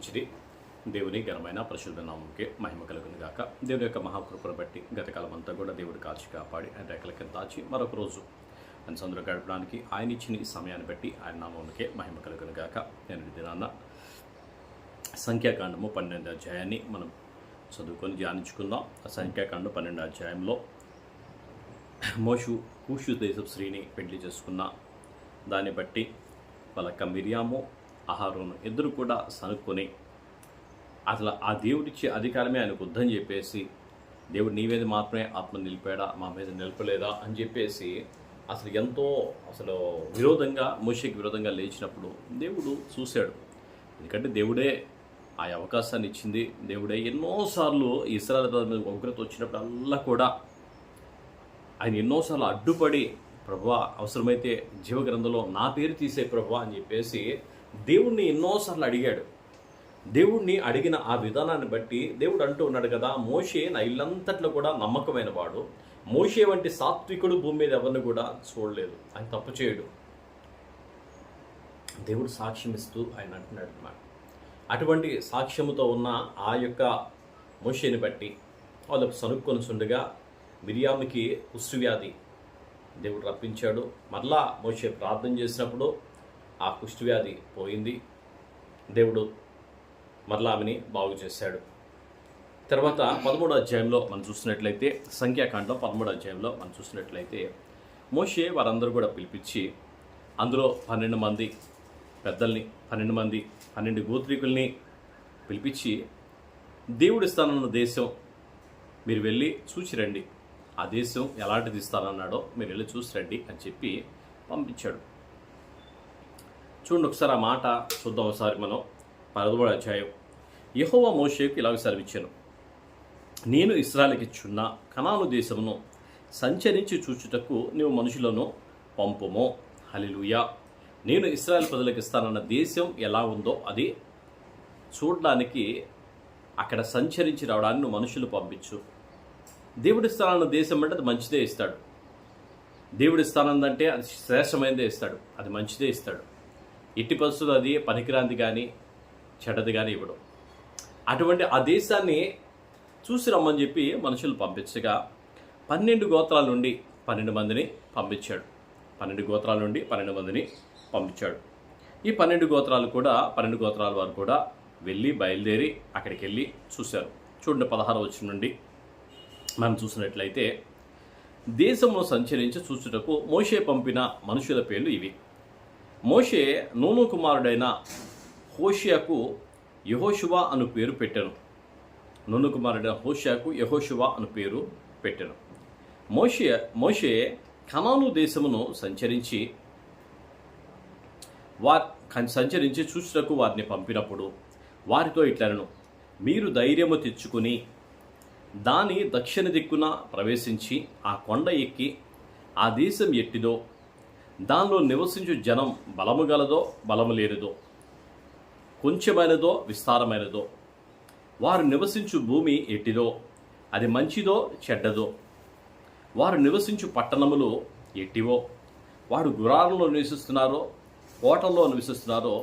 మంచిది. దేవుని ఘనమైన పరిశుద్ధ నామముకే మహిమ కలుగును గాక. దేవుని యొక్క మహాకృపను బట్టి గతకాలం అంతా కూడా దేవుడు కాచి కాపాడి ఆయన రెక్కల కింద దాచి మరొక రోజు ఆయన సందులో గడపడానికి ఆయన ఇచ్చిన ఈ సమయాన్ని బట్టి ఆయన నామముకే మహిమ కలుగును గాక. నేను ఈ దినాన్న సంఖ్యాకాండము 12వ అధ్యాయాన్ని మనం చదువుకొని ధ్యానించుకుందాం. ఆ సంఖ్యాకాండం 12వ అధ్యాయంలో మోషు కూషు దేశపు స్త్రీని పెళ్లి చేసుకున్న దాన్ని బట్టి వాళ్ళ మిరియాము అహరోను ఇద్దరు కూడా సనుక్కొని అసలు ఆ దేవుడిచ్చే అధికారమే ఆయనకు వద్దని చెప్పేసి, దేవుడు నీ మీద మాత్రమే ఆత్మ నిలిపాడా, మా మీద నిలపలేదా అని చెప్పేసి అసలు ఎంతో విరోధంగా మోషేకి విరోధంగా లేచినప్పుడు దేవుడు చూశాడు. ఎందుకంటే దేవుడే ఆ అవకాశాన్ని ఇచ్చింది. దేవుడే ఎన్నోసార్లు ఇశ్రాయేలు ప్రజల మీద ఉగ్రత వచ్చినప్పుడల్లా కూడా ఆయన ఎన్నోసార్లు అడ్డుపడి, ప్రభువా అవసరమైతే జీవగ్రంథంలో నా పేరు తీసే ప్రభువా అని చెప్పేసి దేవుణ్ణి ఎన్నోసార్లు అడిగాడు. దేవుణ్ణి అడిగిన ఆ విధానాన్ని బట్టి దేవుడు అంటూ ఉన్నాడు కదా, మోషే నా ఇల్లంతట్లో కూడా నమ్మకమైన వాడు, మోషే వంటి సాత్వికుడు భూమి మీద ఎవరిని కూడా చూడలేదు, ఆయన తప్పు చేయడు. దేవుడు సాక్ష్యం ఇస్తూ ఆయన అంటున్నాడు అన్నమాట. అటువంటి సాక్ష్యముతో ఉన్న ఆ యొక్క మోషేని బట్టి వాళ్ళకు సనుక్కొని చుండగా మిరియాముకి కుష్ఠవ్యాధి దేవుడు రప్పించాడు. మరలా మోషే ప్రార్థన చేసినప్పుడు ఆ కుష్ఠవ్యాధి పోయింది. దేవుడు మరలా ఆమెని బాగు చేశాడు. తర్వాత 13వ అధ్యాయంలో మనం చూసినట్లయితే, సంఖ్యాకాండం 13వ అధ్యాయంలో మనం చూసినట్లయితే మోషే వారందరూ కూడా పిలిపించి అందులో 12 మంది పెద్దల్ని, 12 గోత్రీకుల్ని పిలిపించి, దేవుడు ఇస్తానన్న దేశం మీరు వెళ్ళి చూసిరండి, ఆ దేశం ఎలాంటిది ఇస్తానన్నాడో మీరు వెళ్ళి చూసిరండి అని చెప్పి పంపించాడు. చూడండి ఒకసారి ఆ మాట చూద్దాం. ఒకసారి మనం 13వ అధ్యాయం. యెహోవా మోషేకు ఇలాగ సెలవిచ్చాను, నేను ఇశ్రాయేలుకి ఇచ్చున్న కనాను దేశమును సంచరించి చూచుటకు నీవు మనుషులను పంపుము. హల్లెలూయా. నేను ఇశ్రాయేలు ప్రజలకు ఇస్తానన్న దేశం ఎలా ఉందో అది చూడడానికి అక్కడ సంచరించి రావడానికి నువ్వు మనుషులు పంపించు. దేవుడు ఇస్తానన్న దేశం అంటే అది మంచిదే ఇస్తాడు. దేవుడు ఇస్తానందంటే అది శ్రేష్టమైనదే ఇస్తాడు, అది మంచిదే ఇస్తాడు. ఎట్టి పరిస్థితులు అది పనికిరాంది కానీ చెడ్డది కానీ ఇవ్వడం. అటువంటి ఆ దేశాన్ని చూసి రమ్మని చెప్పి మనుషులు పంపించగా 12 గోత్రాల నుండి 12 మందిని పంపించాడు. 12 గోత్రాల నుండి 12 మందిని పంపించాడు. ఈ 12 గోత్రాలు కూడా 12 గోత్రాల వారు కూడా వెళ్ళి బయలుదేరి అక్కడికి వెళ్ళి చూశారు. చూడండి 16వ వచనం నుండి మనం చూసినట్లయితే, దేశంలో సంచరించి చూచుటకు మోషే పంపిన మనుషుల పేర్లు ఇవి. మోషే నూను కుమారుడైన హోషేయకు యెహోషువ అను పేరు పెట్టెను. నూను కుమారుడైన హోషేయకు యెహోషువ అను పేరు పెట్టెను. మోషే కనాను దేశమును సంచరించి చూచుటకు వారిని పంపినప్పుడు వారితో ఇట్లనెను, మీరు ధైర్యము తెచ్చుకుని దాని దక్షిణ దిక్కున ప్రవేశించి ఆ కొండ ఎక్కి ఆ దేశం ఎట్టిదో, దానిలో నివసించు జనం బలము గలదో బలము లేనిదో, కొంచెమైనదో విస్తారమైనదో, వారు నివసించు భూమి ఎట్టిదో, అది మంచిదో చెడ్డదో, వారు నివసించు పట్టణములు ఎట్టివో, వారు గుడారంలో నివసిస్తున్నారో కోటల్లో నివసిస్తున్నారో,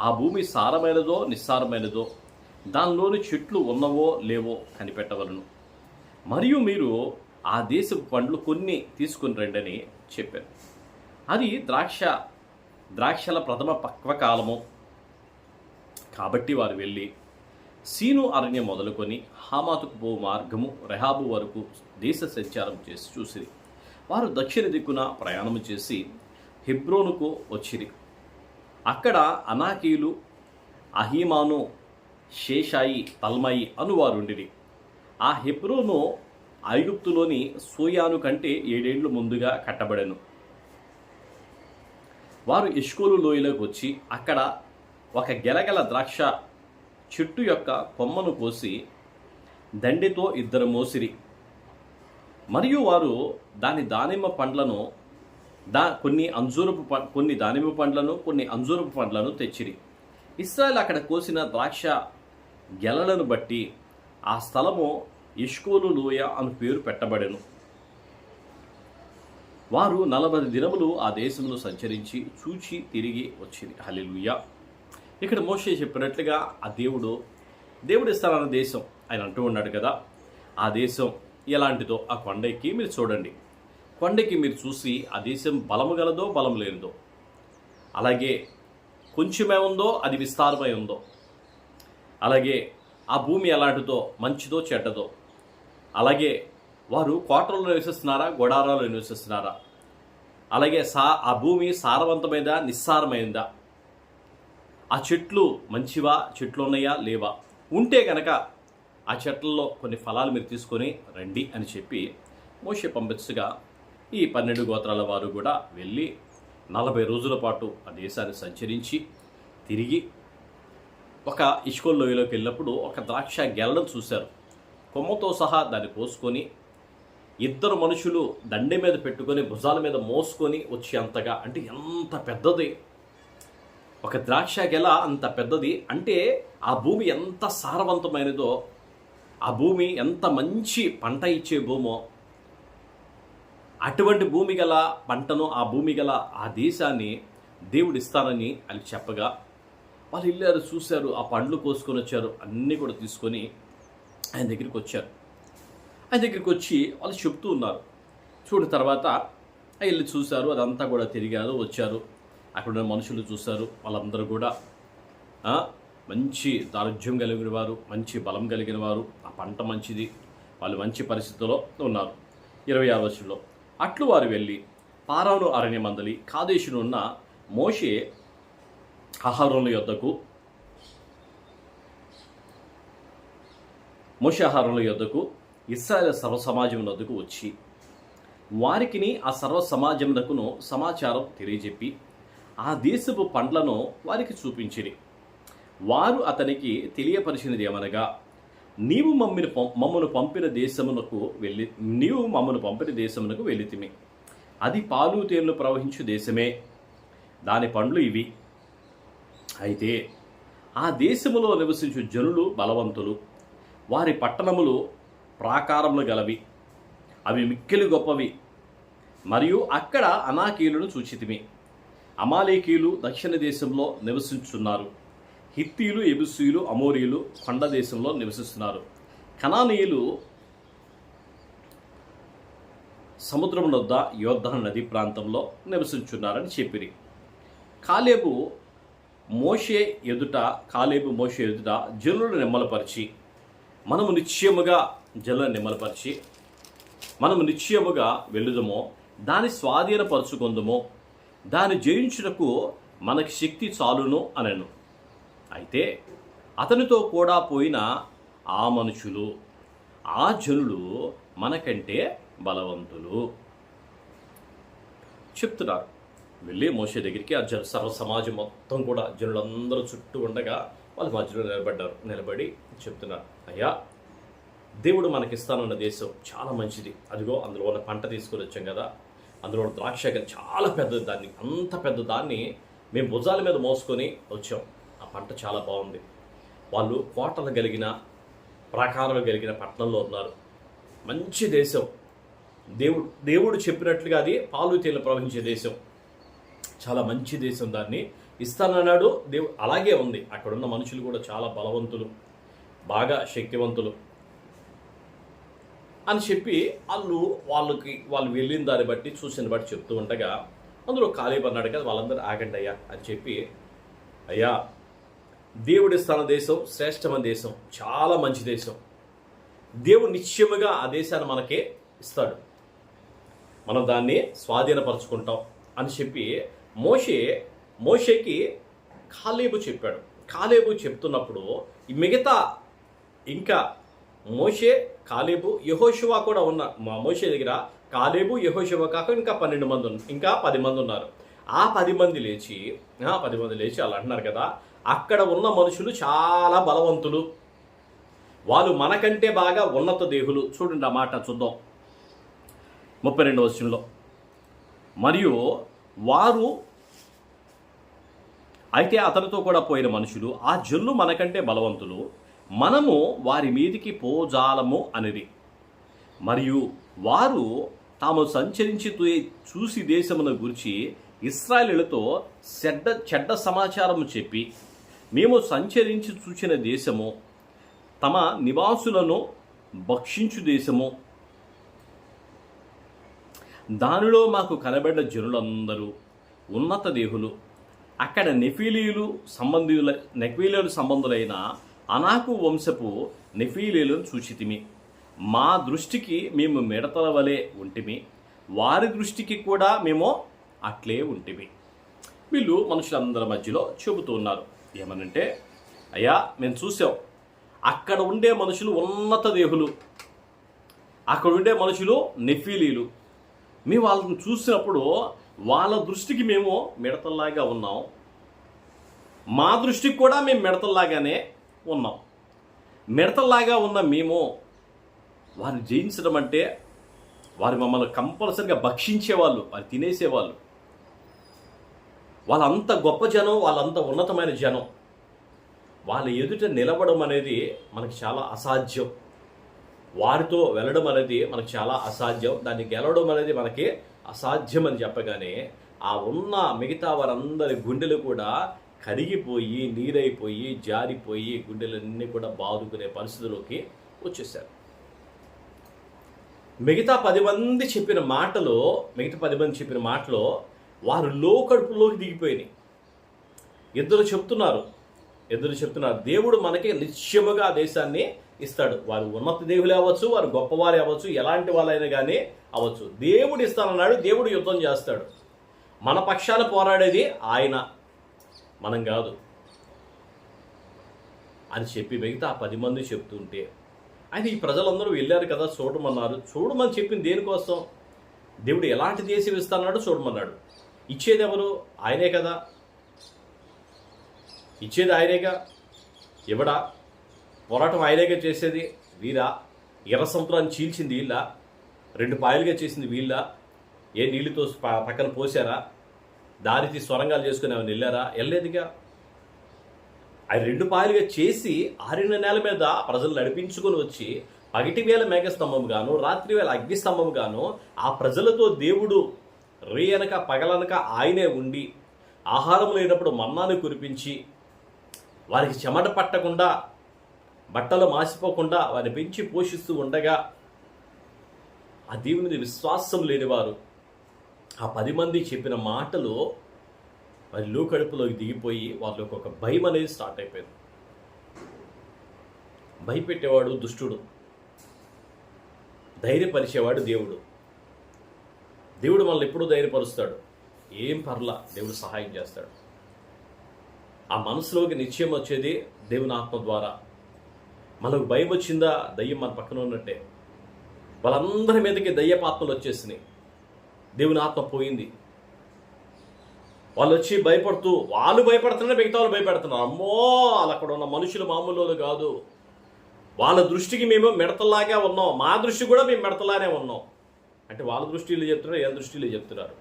ఆ భూమి సారమైనదో నిస్సారమైనదో, దానిలోని చెట్లు ఉన్నవో లేవో కనిపెట్టవలను. మరియు మీరు ఆ దేశపు పండ్లు కొన్ని తీసుకుని రండని చెప్పారు. అది ద్రాక్షల ప్రథమ పక్వకాలము కాబట్టి వారు వెళ్ళి సీను అరణ్యం మొదలుకొని హామాతుకు పో మార్గము రెహాబు వరకు దేశ సంచారం చేసి చూసిరి. వారు దక్షిణ దిక్కున ప్రయాణము చేసి హెబ్రోనుకు వచ్చిరి. అక్కడ అనాకీలు, అహీమాను, షేషాయి, తల్మయి అనువారుండిరి. ఆ హెబ్రోను ఐగుప్తులోని సోయాను కంటే 7 ఏళ్లు ముందుగా కట్టబడెను. వారు ఎష్కోలు లోయలోకి వచ్చి అక్కడ ఒక గెలగల ద్రాక్ష చెట్టు యొక్క కొమ్మను కోసి దండెతో 2 మోసిరి. మరియు వారు దాని దానిమ్మ పండ్లను కొన్ని దానిమ్మ పండ్లను కొన్ని అంజూరపు పండ్లను తెచ్చిరి. ఇశ్రాయేలు అక్కడ కోసిన ద్రాక్ష గెలలను బట్టి ఆ స్థలము ఎష్కోలు లోయ అను పేరు పెట్టబడెను. వారు 40 దినములు ఆ దేశమును సంచరించి చూచి తిరిగి వచ్చింది. హల్లెలూయా. ఇక్కడ మోషే చెప్పినట్లుగా ఆ దేవుడు ఇస్తానన్న దేశం ఆయన అంటూ ఉన్నాడు కదా, ఆ దేశం ఎలాంటిదో ఆ కొండకి మీరు చూడండి. కొండకి మీరు చూసి ఆ దేశం బలము గలదో బలం లేనిదో, అలాగే కొంచెమే ఉందో అది విస్తారమై ఉందో, అలాగే ఆ భూమి ఎలాంటిదో మంచిదో చెడ్డదో, అలాగే వారు కోటలలో నివసిస్తున్నారా గొడారాల్లో నివసిస్తున్నారా, అలాగే ఆ భూమి సారవంతమైందా నిస్సారమైందా, ఆ చెట్లు మంచివా చెట్లు ఉన్నాయా లేవా, ఉంటే కనుక ఆ చెట్లలో కొన్ని ఫలాలు మీరు తీసుకొని రండి అని చెప్పి మోషే పంపించగా ఈ 12 గోత్రాల వారు కూడా వెళ్ళి 40 రోజుల పాటు ఆ దేశాన్ని సంచరించి తిరిగి ఒక ఇష్కోల్ లోయలోకి వెళ్ళినప్పుడు ఒక ద్రాక్ష గెలడం చూశారు. కొమ్మతో సహా దాన్ని కోసుకొని 2 మనుషులు దండె మీద పెట్టుకొని భుజాల మీద మోసుకొని వచ్చేంతగా, అంటే ఎంత పెద్దది ఒక ద్రాక్ష గెల, అంత పెద్దది. అంటే ఆ భూమి ఎంత సారవంతమైనదో, ఆ భూమి ఎంత మంచి పంట ఇచ్చే భూమో, అటువంటి భూమి గల పంటను, ఆ భూమి గల ఆ దేశాన్ని దేవుడు ఇస్తానని అని చెప్పగా వాళ్ళు వెళ్ళారు, చూశారు, ఆ పండ్లు కోసుకొని వచ్చారు, అన్నీ కూడా తీసుకొని ఆయన దగ్గరికి వచ్చారు. ఆయన దగ్గరికి వచ్చి వాళ్ళు చెప్తూ ఉన్నారు. చూడిన తర్వాత వెళ్ళి చూశారు, అదంతా కూడా తిరిగారు, వచ్చారు. అక్కడ ఉన్న మనుషులు చూశారు, వాళ్ళందరూ కూడా మంచి దారుఢ్యం కలిగిన వారు, మంచి బలం కలిగిన వారు, ఆ పంట మంచిది, వాళ్ళు మంచి పరిస్థితుల్లో ఉన్నారు. 26వ వచనంలో అట్లు వారు వెళ్ళి పారాను అరణ్యమందలి కాదేశును ఉన్న మోషే అహరోనుల యొద్దకు ఇశ్రాయేలు సర్వసమాజం వద్దకు వచ్చి వారికిని ఆ సర్వ సమాజమునకును సమాచారం తెలియజెప్పి ఆ దేశపు పండ్లను వారికి చూపించిరి. వారు అతనికి తెలియపరిచినది ఏమనగా, నీవు మమ్మను పంపిన దేశమునకు వెళ్ళితిమి. అది పాలు తేనెలు ప్రవహించు దేశమే, దాని పండ్లు ఇవి. అయితే ఆ దేశములో నివసించు జనులు బలవంతులు, వారి పట్టణములు ప్రాకారములు గలవి, అవి మిక్కిలి గొప్పవి. మరియు అక్కడ అనాకీయులను చూచితిమి. అమాలేకీయులు దక్షిణ దేశంలో నివసించున్నారు. హిత్తీలు, ఎబుసీయులు, అమోరీయులు కొండ దేశంలో నివసిస్తున్నారు. కనానీయులు సముద్రం వద్ద యోర్దాను నది ప్రాంతంలో నివసించున్నారని చెప్పిరి. కాలేబు మోషే ఎదుట జనులను నిమ్మలపరిచి మనము నిశ్చయముగా వెళ్ళుదమో, దాని స్వాధీనపరుచుకుందుమో, దాన్ని జయించుటకు మనకి శక్తి చాలును అనెను. అయితే అతనితో కూడా పోయిన ఆ మనుషులు, ఆ జనులు మనకంటే బలవంతులు చెప్తున్నారు. వెళ్ళి మోషే దగ్గరికి ఆ సర్వ సమాజం మొత్తం కూడా జనులందరూ చుట్టూ ఉండగా వాళ్ళ మధ్యలో నిలబడి చెప్తున్నారు, అయ్యా దేవుడు మనకిస్తానన్న దేశం చాలా మంచిది. అదిగో అందులో ఉన్న పంట తీసుకొని వచ్చాం కదా, అందులో ఉన్న ద్రాక్ష చాలా పెద్దది, అంత పెద్ద దాన్ని మేము భుజాల మీద మోసుకొని వచ్చాం. ఆ పంట చాలా బాగుంది. వాళ్ళు కోటలు కలిగిన ప్రాకారాలు కలిగిన పట్టణంలో ఉన్నారు. మంచి దేశం, దేవుడు చెప్పినట్లుగా అది పాలు తేనెలు ప్రవహించే దేశం, చాలా మంచి దేశం, దాన్ని ఇస్తానన్నాడు దేవుడు. అలాగే ఉంది. అక్కడున్న మనుషులు కూడా చాలా బలవంతులు, బాగా శక్తివంతులు అని చెప్పి వాళ్ళు వెళ్ళిన దాన్ని బట్టి చూసిన బట్టి చెప్తూ ఉండగా అందులో కాలేబు అన్నాడు కదా, వాళ్ళందరూ ఆగండి అయ్యా అని చెప్పి, అయ్యా దేవుడిస్తాన దేశం శ్రేష్టమైన దేశం, చాలా మంచి దేశం, దేవుడు నిశ్చయముగా ఆ దేశాన్ని మనకే ఇస్తాడు, మనం దాన్ని స్వాధీనపరచుకుంటాం అని చెప్పి మోషేకి కాలేబు చెప్పాడు. కాలేబు చెప్తున్నప్పుడు మిగతా ఇంకా మోషే, కాలేబు, యెహోషువ కూడా ఉన్న మోషే దగ్గర కాలేబు, యెహోషువ కాక ఇంకా 10 మంది ఉన్నారు. ఆ 10 మంది లేచి అలా అంటున్నారు కదా, అక్కడ ఉన్న మనుషులు చాలా బలవంతులు, వాళ్ళు మనకంటే బాగా ఉన్నత దేహులు. చూడండి ఆ మాట చూద్దాం 32వ వచనంలో. మరియు వారు అయితే అతనితో కూడా పోయిన మనుషులు, ఆ జనులు మనకంటే బలవంతులు, మనము వారి మీదికి పోజాలము అనిది. మరియు వారు తాము సంచరించి చూసి దేశమును గురించి ఇశ్రాయేలులతో చెడ్డ సమాచారము చెప్పి మేము సంచరించి చూచిన దేశము, తమ నివాసులను భక్షించు దేశము, దానిలో మాకు కనబడిన జనులందరూ ఉన్నత దేహులు. అక్కడ నెఫీలీలు సంబంధులైన అనాకు వంశపు నెఫీలీలను చూచితిమి. మా దృష్టికి మేము మిడతల వలె ఉంటిమి, వారి దృష్టికి కూడా మేము అట్లే ఉంటిమి. వీళ్ళు మనుషులందరి మధ్యలో చెబుతూ ఉన్నారు. ఏమనంటే, అయ్యా మేము చూసాం, అక్కడ ఉండే మనుషులు ఉన్నత దేహులు, అక్కడ ఉండే మనుషులు నెఫీలీలు. మేము వాళ్ళని చూసినప్పుడు వాళ్ళ దృష్టికి మేము మిడతల్లాగా ఉన్నాం, మా దృష్టికి కూడా మేము మిడతల్లాగానే ఉన్నాం. మిడతల్లాగా ఉన్న మేము వారిని జయించడం అంటే వారు మమ్మల్ని కంపల్సరిగా భక్షించేవాళ్ళు, వారు తినేసేవాళ్ళు. వాళ్ళంత గొప్ప జనం, వాళ్ళంత ఉన్నతమైన జనం. వాళ్ళ ఎదుట నిలబడడం అనేది మనకి చాలా అసాధ్యం. వారితో వెళ్ళడం అనేది మనకు చాలా అసాధ్యం. దాన్ని గెలవడం అనేది మనకి అసాధ్యం అని చెప్పగానే ఆ ఉన్న మిగతా వారందరి గుండెలు కూడా కరిగిపోయి, నీరైపోయి, జారిపోయి, గుండెలన్నీ కూడా బాదుకునే పరిస్థితిలోకి వచ్చేసారు. మిగతా 10 మంది చెప్పిన మాటలో వారు లోకడుపులోకి దిగిపోయినాయి. ఇద్దరు చెప్తున్నారు, దేవుడు మనకి నిశ్చయముగా ఆ దేశాన్ని ఇస్తాడు. వారు ఉన్నత దేవులే అవ్వచ్చు, వారు గొప్పవారే అవ్వచ్చు, ఎలాంటి వాళ్ళైనా కానీ అవ్వచ్చు. దేవుడు ఇస్తానన్నాడు, దేవుడు యుద్ధం చేస్తాడు. మన పక్షాన పోరాడేది ఆయన, మనం కాదు అని చెప్పి మిగతా 10 మంది చెప్తుంటే, అయితే ఈ ప్రజలందరూ వెళ్ళారు కదా చూడమన్నారు. చూడమని చెప్పింది దేనికోసం? దేవుడు ఎలాంటి దేశం ఇస్తానన్నాడు చూడమన్నాడు. ఇచ్చేది ఎవరు? ఆయనే కదా. ఇచ్చేది ఆయనేగా, ఇవ్వడా? పోరాటం ఆయనేగా చేసేది. వీరా ఎర్ర సముద్రాన్ని చీల్చింది వీళ్ళ, 2 పాయలుగా చేసింది వీళ్ళ. ఏ నీళ్ళతో పక్కన పోసారా? దారికి స్వరంగాలు చేసుకుని ఏమైనా వెళ్ళారా? వెళ్ళలేదుగా. అవి 2 పాయలుగా చేసి ఆరిన నేల మీద ప్రజలు నడిపించుకొని వచ్చి పగటి వేళ మేఘస్తంభం గాను, రాత్రి వేళ అగ్నిస్తంభం గాను ఆ ప్రజలతో దేవుడు రేయనక పగలనక ఆయనే ఉండి ఆహారం లేనప్పుడు మన్నాను కురిపించి వారికి చెమట పట్టకుండా, బట్టలు మాసిపోకుండా వారిని పెంచి పోషిస్తూ ఉండగా ఆ దేవుని విశ్వాసం లేనివారు ఆ 10 మంది చెప్పిన మాటలు వారి లోకడుపులోకి దిగిపోయి వాళ్ళకి ఒక భయం అనేది స్టార్ట్ అయిపోయింది. భయపెట్టేవాడు దుష్టుడు, ధైర్యపరిచేవాడు దేవుడు. దేవుడు మనల్ని ఎప్పుడూ ధైర్యపరుస్తాడు. ఏం పర్లా, దేవుడు సహాయం చేస్తాడు. ఆ మనసులోకి నిశ్చయం వచ్చేది దేవుని ఆత్మ ద్వారా. మనకు భయం వచ్చిందా, దయ్యం మన పక్కన ఉన్నట్టే. వాళ్ళందరి మీదకి దయ్యపాత్మలు వచ్చేసినాయి, దేవుని ఆత్మ పోయింది. వాళ్ళు వచ్చి వాళ్ళు భయపడుతున్నారు, మిగతా వాళ్ళు భయపెడుతున్నారు. అమ్మో, వాళ్ళు అక్కడ ఉన్న మనుషులు మామూలు కాదు, వాళ్ళ దృష్టికి మేము మిడతల్లాగా ఉన్నాం, మా దృష్టి కూడా మేము మిడతలానే ఉన్నాం. అంటే వాళ్ళ దృష్టిలో చెప్తున్నారు, ఏ దృష్టిలో చెప్తున్నారు.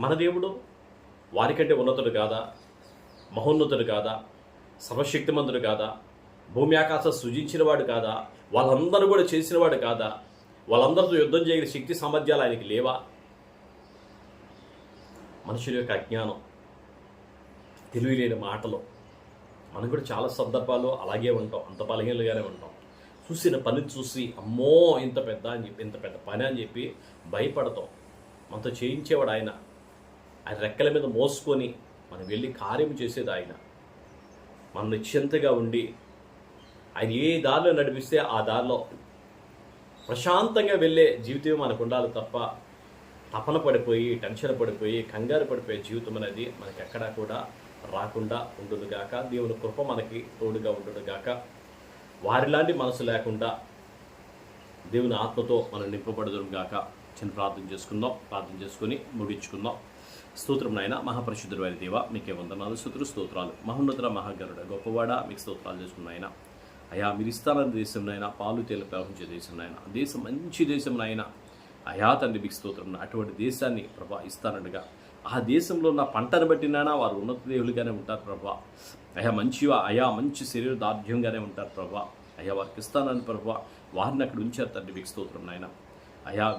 మన దేవుడు వారికంటే ఉన్నతుడు కాదా? మహోన్నతుడు కాదా? సర్వశక్తిమంతుడు కాదా? భూమి ఆకాశం సృజించినవాడు కాదా? వాళ్ళందరూ కూడా చేసినవాడు కాదా? వాళ్ళందరితో యుద్ధం చేయగలిగే శక్తి సామర్థ్యాలు ఆయనకి లేవా? మనుషుల యొక్క అజ్ఞానం, తెలివిలేని మాటలు. మనం కూడా చాలా సందర్భాల్లో అలాగే ఉంటాం, అంత బలహీనలుగానే ఉంటాం. చూసిన పని చూసి అమ్మో ఇంత పెద్ద పని అని చెప్పి భయపడతాం. మనతో చేయించేవాడు ఆయన రెక్కల మీద మోసుకొని మనం వెళ్ళి కార్యం చేసేది ఆయన. మనం నిశ్చింతగా ఉండి ఆయన ఏ దారిలో నడిపిస్తే ఆ దారిలో ప్రశాంతంగా వెళ్ళే జీవితం మనకు ఉండాలి తప్ప తపన పడిపోయి, టెన్షన్ పడిపోయి, కంగారు పడిపోయే జీవితం అనేది మనకి ఎక్కడా కూడా రాకుండా ఉండునుగాక. దేవుని కృప మనకి తోడుగా ఉండునుగాక. వారిలాంటి మనసు లేకుండా దేవుని ఆత్మతో మనం నింపబడుదునుగాక. చిన్న ప్రార్థన చేసుకుని ముగించుకుందాం. స్తోత్రం నాయన, మహాపరిశుద్ధుడైన దేవ, మీకే వందనాలు, స్తోత్రాలు. మహోన్నత మహాగరుడ, గొప్పవాడ, మీకు స్తోత్రాలు చేసుకున్నాయన. అయా, మీరు ఇస్తానన్న దేశం నాయన, పాలు తేలు ప్రవహించే దేశం నాయన, దేశం మంచి దేశం నాయన. అయా తండ్రి, మీకు స్తోత్రం. అటువంటి దేశాన్ని ప్రభా ఇస్తానట్టుగా ఆ దేశంలో ఉన్న పంటను బట్టినైనా వారు ఉన్నత దేవులుగానే ఉంటారు ప్రభా. మంచి శరీర దార్ఢ్యంగానే ఉంటారు ప్రభా. వారికి ఇస్తానని ప్రభా వారిని అక్కడ ఉంచారు తండ్రి, మీకు స్తోత్రం నాయన.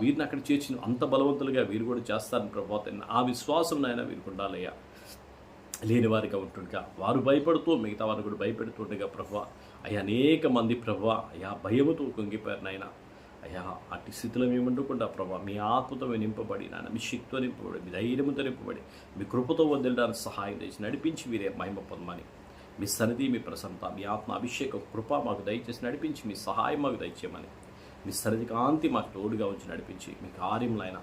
వీరిని అక్కడ చేర్చిన అంత బలవంతులుగా వీరు కూడా చేస్తారని ప్రభా. ఆ విశ్వాసం నాయన వీరికి ఉండాలయ్యా. లేని వారిగా ఉంటుండగా వారు భయపడుతూ మిగతా వారు కూడా భయపెడుతుండగా ప్రభువా అయ్యా అనేక మంది ప్రభువా అయ్యా భయముతో కుంగిపోయారు నాయన. అయ్యా అట్టి స్థితిలో మేము ఉండకుండా ప్రభా మీ ఆత్మతో మేము నింపబడి నాయన, మీ శక్తితో నింపబడి, మీ ధైర్యంతో నింపబడి, మీ కృపతో వదిలడానికి సహాయం చేసి నడిపించి వీరే మహిమ పొందమని, మీ సన్నిధి, మీ ప్రసన్నత, మీ ఆత్మ అభిషేక కృప మాకు దయచేసి నడిపించి, మీ సహాయం మాకు దయచేయమని, మీ సన్నిధి కాంతి మాకు తోడుగా ఉంచి నడిపించి, మీ కార్యములైనా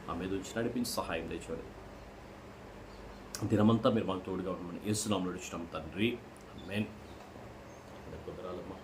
మా మీద ఉంచి నడిపించి సహాయం తెచ్చుకోండి. దినమంతా మీరు మాకు తోడుగా ఉండమని యేసు నామములో అడుగుచున్నాం తండ్రి, ఆమేన్. కుదరాలమ్మా.